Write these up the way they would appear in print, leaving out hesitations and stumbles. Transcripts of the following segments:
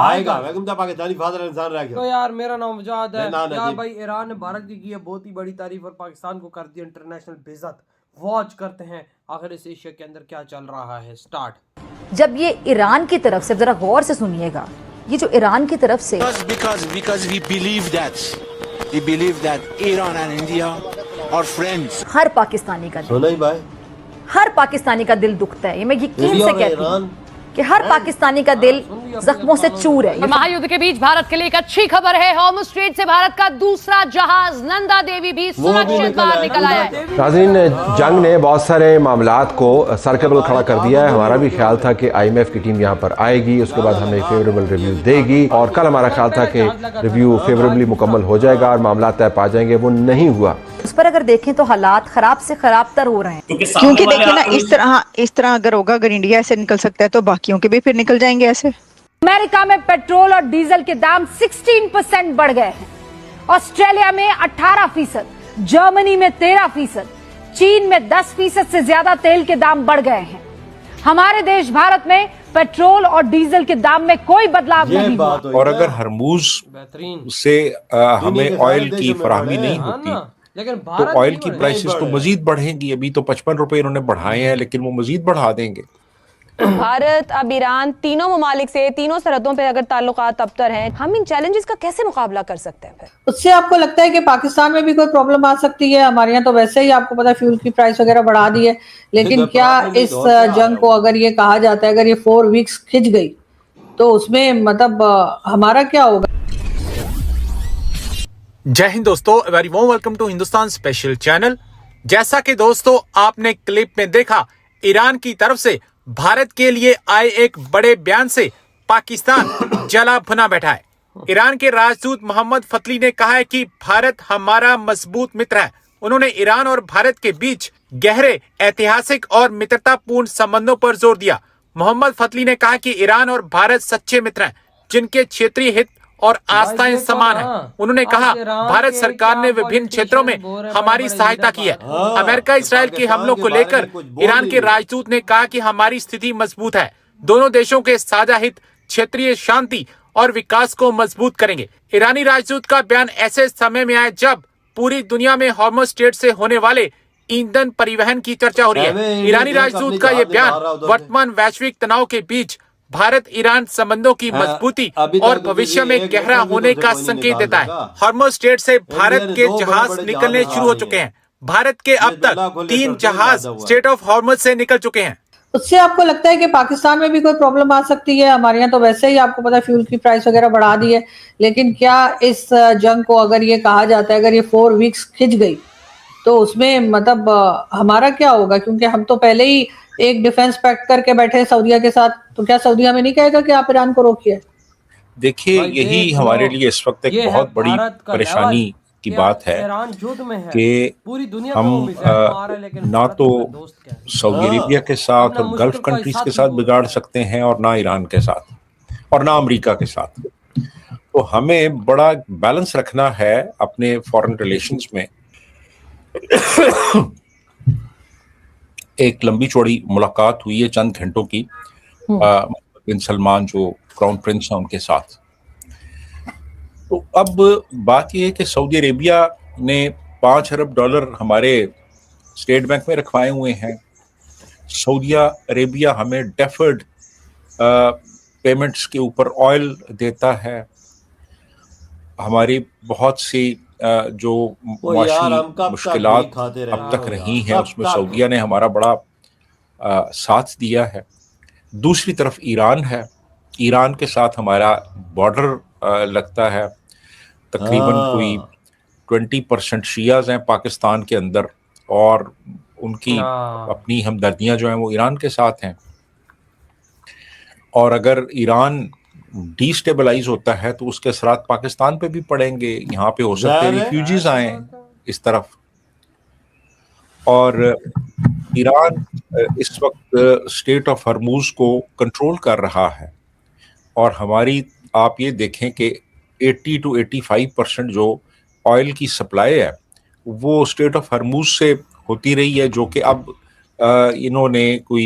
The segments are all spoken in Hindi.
आएगा बेगम का पाकिस्तानी फादर इंसान रह गया। तो यार मेरा नाम वजाद है मैं यार भाई। ईरान ने भारत की है बहुत ही बड़ी तारीफ और पाकिस्तान को कर दी इंटरनेशनल बेइज्जत। वॉच करते हैं आखिर इस एशिया के अंदर क्या चल रहा है। स्टार्ट। जब ये ईरान की तरफ से, जरा गौर से सुनिएगा, ये जो ईरान की तरफ से because we believe that Iran and India are friends. हर पाकिस्तानी का दिल, सुना ही भाई, हर पाकिस्तानी का दिल दुखता है। ये मैं यकीन इंडिया से और कहती हूँ ईरान कि हर पाकिस्तानी का दिल जख्मों से चूर है। महायुद्ध के बीच भारत के लिए एक अच्छी खबर है। हॉर्मुज़ स्ट्रेट से भारत का दूसरा जहाज नंदा देवी भी सुरक्षित बाहर निकल आया है। नाज़रीन, जंग ने बहुत सारे मामलात को सरकबल खड़ा कर दिया है। हमारा भी ख्याल था कि IMF की टीम यहाँ पर आएगी, उसके बाद हमें फेवरेबल रिव्यू देगी, और कल हमारा ख्याल था कि रिव्यू फेवरेबली मुकम्मल हो जाएगा और मामला तय पा जाएंगे। वो नहीं हुआ। उस पर अगर देखें तो हालात खराब से खराब तर हो रहे हैं। क्योंकि देखिए ना, इस तरह अगर होगा, अगर इंडिया ऐसे निकल सकता है तो बाकियों के भी फिर निकल जाएंगे ऐसे। अमेरिका में पेट्रोल और डीजल के दाम 16% बढ़ गए हैं। ऑस्ट्रेलिया में 18%, जर्मनी में 13%, चीन में 10% से ज्यादा तेल के दाम बढ़ गए हैं। हमारे देश भारत में पेट्रोल और डीजल के दाम में कोई बदलाव नहीं हुआ। और अगर हरमूज से हमें ऑयल की फराहमी नहीं होती तो ऑयल की प्राइसेस तो मजीद बढ़ेंगी। अभी तो 55 रुपए इन्होंने बढ़ाए हैं, लेकिन वो मजीद बढ़ा देंगे। भारत अब ईरान तीनों ममालिक से तीनों सरहदों पे अगर ताल्लुकात अबतर हैं, हम इन चैलेंजेस का कैसे मुकाबला कर सकते हैं? फिर उससे आपको लगता है कि पाकिस्तान में भी कोई प्रॉब्लम आ सकती है? हमारे यहाँ तो वैसे ही आपको पता है फ्यूल की प्राइस वगैरह बढ़ा दी है, लेकिन क्या इस जंग को अगर ये कहा जाता है, अगर ये 4 वीक्स खिंच गई तो उसमें मतलब हमारा क्या होगा? जय हिंद दोस्तों, very warm welcome to Hindustan special channel. जैसा कि दोस्तों आपने क्लिप में देखा, ईरान की तरफ से भारत के लिए आए एक बड़े बयान से पाकिस्तान जला भुना बैठा है। ईरान के राजदूत मोहम्मद फतली ने कहा है कि भारत हमारा मजबूत मित्र है। उन्होंने ईरान और भारत के बीच गहरे ऐतिहासिक और मित्रतापूर्ण संबंधों पर जोर दिया। मोहम्मद फतली ने कहा कि ईरान और भारत सच्चे मित्र हैं जिनके क्षेत्रीय हित और आस्थाएं समान हैं। उन्होंने कहा, भारत सरकार ने विभिन्न क्षेत्रों में हमारी सहायता की है। अमेरिका इसराइल के हमलों को लेकर ईरान के राजदूत ने कहा कि हमारी स्थिति मजबूत है। दोनों देशों के साझा हित क्षेत्रीय शांति और विकास को मजबूत करेंगे। ईरानी राजदूत का बयान ऐसे समय में आया जब पूरी दुनिया में हॉर्मुज़ स्ट्रेट से होने वाले ईंधन परिवहन की चर्चा हो रही है। ईरानी राजदूत का यह बयान वर्तमान वैश्विक तनाव के बीच भारत ईरान संबंधों की मजबूती और भविष्य में गहरा होने का संकेत देता है। हॉर्मुज़ स्ट्रेट से भारत के जहाज निकलने शुरू हो चुके हैं। भारत के अब तक 3 जहाज स्ट्रेट ऑफ हॉर्मुज़ से निकल चुके हैं। उससे आपको लगता है कि पाकिस्तान में भी कोई प्रॉब्लम आ सकती है? हमारे यहाँ तो वैसे ही आपको पता है फ्यूल की प्राइस वगैरह बढ़ा दी है, लेकिन क्या इस जंग को अगर ये कहा जाता है, अगर ये 4 वीक्स खिंच गई तो उसमें मतलब हमारा क्या होगा? क्योंकि हम तो पहले ही एक डिफेंस पैक्ट करके बैठे हैं सऊदीया के साथ, तो क्या सऊदीया में नहीं कहेगा कि आप ईरान को रोकिए? देखिए, यही हमारे लिए इस वक्त एक बहुत बड़ी परेशानी की बात है कि हम ना तो सऊदी अरेबिया के साथ और गल्फ कंट्रीज के साथ बिगाड़ सकते हैं, और ना ईरान के साथ, और ना अमेरिका के साथ। तो हमें बड़ा बैलेंस रखना है अपने फॉरेन रिलेशंस में। एक लंबी चौड़ी मुलाकात हुई है चंद घंटों की बिन सलमान जो क्राउन प्रिंस हैं उनके साथ। तो अब बात यह है कि सऊदी अरेबिया ने $5 अरब हमारे स्टेट बैंक में रखवाए हुए हैं। सऊदी अरेबिया हमें डेफर्ड पेमेंट्स के ऊपर ऑयल देता है। हमारी बहुत सी जो माशी मुश्किलात अब तक रही हैं उसमें सऊदीया ने हमारा बड़ा साथ दिया है। दूसरी तरफ ईरान है। ईरान के साथ हमारा बॉर्डर लगता है। तकरीबन कोई 20% शियाज हैं पाकिस्तान के अंदर, और उनकी अपनी हमदर्दियां जो हैं वो ईरान के साथ हैं। और अगर ईरान डिस्टेबलाइज होता है तो उसके असरात पाकिस्तान पे भी पड़ेंगे। यहाँ पे हो सकते हैं रिफ्यूजीज आए इस तरफ। और ईरान इस वक्त स्टेट ऑफ हरमूज को कंट्रोल कर रहा है, और हमारी आप ये देखें कि 80 to 85% जो ऑयल की सप्लाई है वो स्टेट ऑफ हरमूज से होती रही है, जो कि अब इन्होंने कोई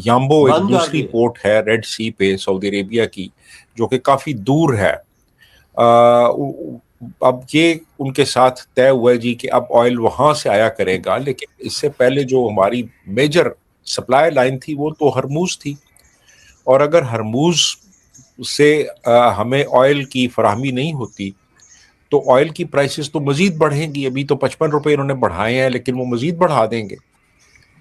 याम्बो एक बंद कर दूसरी दिए। पोर्ट है रेड सी पे सऊदी अरेबिया की, जो कि काफी दूर है। अब ये उनके साथ तय हुआ है जी कि अब ऑयल वहां से आया करेगा, लेकिन इससे पहले जो हमारी मेजर सप्लाई लाइन थी वो तो हरमूज थी, और अगर हरमूज से हमें ऑयल की फराहमी नहीं होती तो ऑयल की प्राइसेस तो मजीद बढ़ेंगी। अभी तो 55 रुपए इन्होंने बढ़ाए हैं, लेकिन वो मजीद बढ़ा देंगे।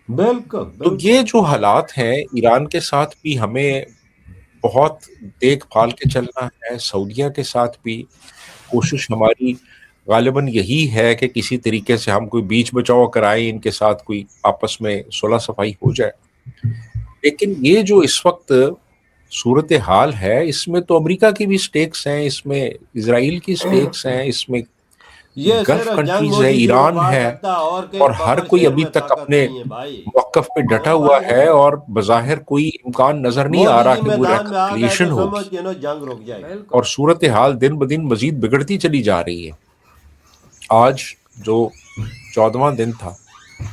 बिल्कुल, तो ये जो हालात हैं ईरान के साथ भी हमें बहुत देखभाल के चलना है, सऊदीया के साथ भी कोशिश हमारी गालिबन यही है कि किसी तरीके से हम कोई बीच बचाव कराएं, इनके साथ कोई आपस में सुलह सफाई हो जाए। लेकिन ये जो इस वक्त सूरत हाल है, इसमें तो अमेरिका की भी स्टेक्स हैं, इसमें इजराइल की स्टेक्स हैं, इसमें ये गल्फ सिर्फ कंट्रीज जंग है, मोदी जी को ईरान बांट है, सकता और के और हर बबर कोई शहर अभी में तक ताकत अपने नहीं है भाई। मौकफ पे डटा हुआ है, और बज़ाहिर कोई इम्कान नजर नहीं आ रहा मोदी जी कि वो मैदान में आ गए रेकन्सिलिएशन तो होगी, समझ के ना जंग रुक जाए। और सूरत हाल दिन ब दिन मजीद बिगड़ती चली जा रही है। आज जो 14वां दिन था,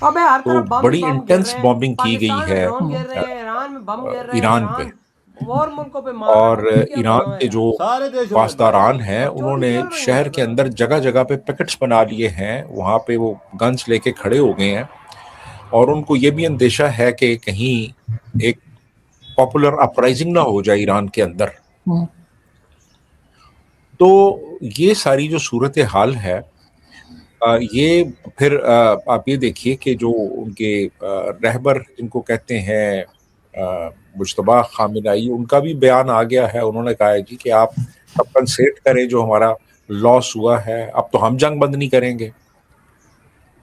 अबे हर तो तरफ बम बड़ी गिर इंटेंस रहे हैं, बॉम्बिंग की गई पाकिस्तान में है ड्रोन गिर रहे हैं, ईरान में बम गिर रहे हैं, ईरान पे, और मुल्कों पे मार रहे हैं। और तो क्या ईरान बनाओ के यार? जो सारे देशों में पासदारान हैं और चोरी उन्होंने चल रही है शहर हर के तरफ। अंदर जगह जगह पे पिकेट्स बना लिए हैं, वहां पे वो गन्स लेके खड़े हो गए हैं, और उनको ये भी अंदेशा है कि कहीं एक पॉपुलर अपराइजिंग ना हो जाए ईरान के अंदर। तो ये सारी जो सूरत हाल है, ये फिर आप ये देखिए कि जो उनके रहबर जिनको कहते हैं मुज्तबा खामिनाई, उनका भी बयान आ गया है। उन्होंने कहा है जी कि आप कंपनसेट करें जो हमारा लॉस हुआ है, अब तो हम जंग बंद नहीं करेंगे,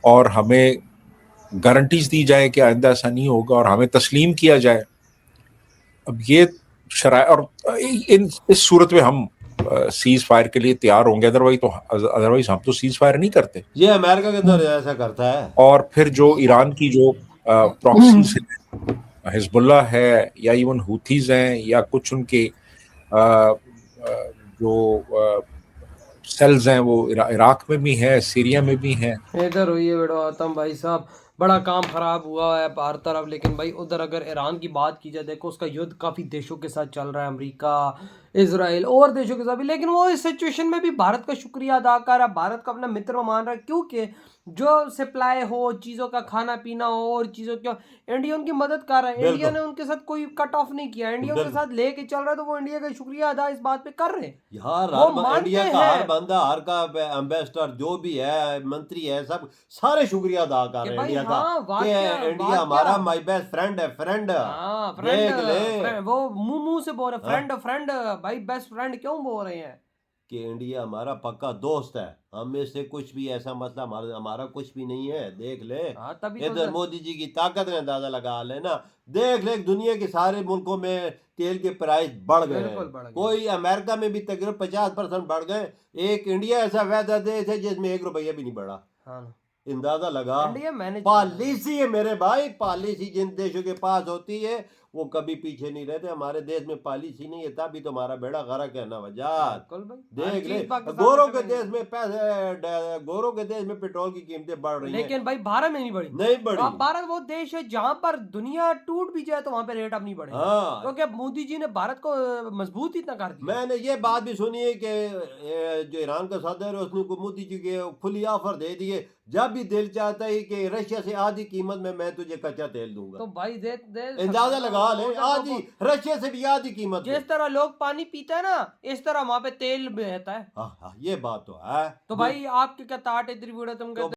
और हमें गारंटीज दी जाए कि आइंदा ऐसा नहीं होगा, और हमें तस्लीम किया जाए। अब ये शराय, और इस सूरत में हम सीज फायर के लिए तैयार होंगे, अदरवाइज हम तो सीज फायर नहीं करते। ये अमेरिका के अंदर ऐसा करता है। और फिर जो ईरान की जो प्रॉक्सीज है, हिजबुल्लाह है, या इवन हूथीज हैं, या कुछ उनके जो सेल्स हैं वो इराक में भी हैं, सीरिया में भी हैं। इधर हुई है बेटा आतम भाई साहब, बड़ा काम खराब हुआ है हर तरफ। लेकिन भाई उधर अगर ईरान की बात की जाए, देखो उसका युद्ध काफ़ी देशों के साथ चल रहा है, अमेरिका, इजराइल और देशों के साथ भी। लेकिन वो इस सिचुएशन में भी भारत का शुक्रिया अदा कर रहा है, भारत को अपना मित्र मान रहा है, क्योंकि जो सप्लाई हो चीज़ों का, खाना पीना हो और चीज़ों का, इंडिया उनकी मदद कर रहा है। इंडिया ने उनके साथ कोई कट ऑफ नहीं किया, इंडिया उनके साथ लेके चल रहा है, तो वो इंडिया का शुक्रिया अदा इस बात पे कर रहे हैं। यार वो हर मानते इंडिया का हर हैं बंदा, हर का एम्बेसडर जो भी है, मंत्री है, सब सारे शुक्रिया अदा कर कि रहे हैं भाई इंडिया का हाँ, कि वाकया इंडिया हमारा माय बेस्ट फ्रेंड है। फ्रेंड हाँ, देख ले फ्रेंड वो मुंह से बोल रहे फ्रेंड फ्रेंड भाई, बेस्ट फ्रेंड क्यों बोल रहे हैं कि इंडिया हमारा पक्का दोस्त है, हमें से कुछ भी ऐसा मसला हमारा कुछ भी नहीं है। देख ले हाँ, तभी तो इधर मोदी जी की ताकत में अंदाजा लगा लेना। देख ले दुनिया के सारे मुल्कों में तेल के प्राइस बढ़ गए बिल्कुल हैं, बढ़ गए। कोई अमेरिका में भी तकरीबन 50% बढ़ गए। एक इंडिया ऐसा वैदा देश है जिसमें 1 रुपया भी नहीं बढ़ा। हाँ ना, अंदाजा लगा। इंडिया मैनेज पॉलिसी है मेरे भाई, पॉलिसी जिन देशों के पास होती है वो कभी पीछे नहीं रहते। हमारे देश में पॉलिसी नहीं है, तभी तो हमारा बेड़ा गर्क है ना वजह। बिल्कुल भाई, हर देख ले चीज पाकिस्तान गोरों में के करेंगे। देश में पैसे, गोरों के देश में पेट्रोल की कीमतें बढ़ रही हैं, लेकिन भाई भारत में नहीं बढ़ी। नहीं तो बढ़ी। अब भारत वो देश है जहां पर दुनिया टूट भी जाए तो वहां पे रेट अब नहीं बढ़ेगा, हाँ, क्योंकि अब मोदी जी ने भारत को मजबूत इतना कर दिया। मैंने ये बात भी सुनी है कि जो ईरान का सदर है उसने को मोदी जी के खुली ऑफर दे दिए, जब भी दिल चाहता है कि रशिया से आधी कीमत में मैं तुझे कच्चा तेल दूंगा। तो भाई दे अंदाजा लगा ले, आधी रशिया से भी आधी कीमत में। जिस तरह लोग पानी पीते हैं ना, इस तरह वहां पे तेल बहता है। हाँ, ये बात तो है। तो भाई आपके क्या ताट इतनी वीडियो तुम कहते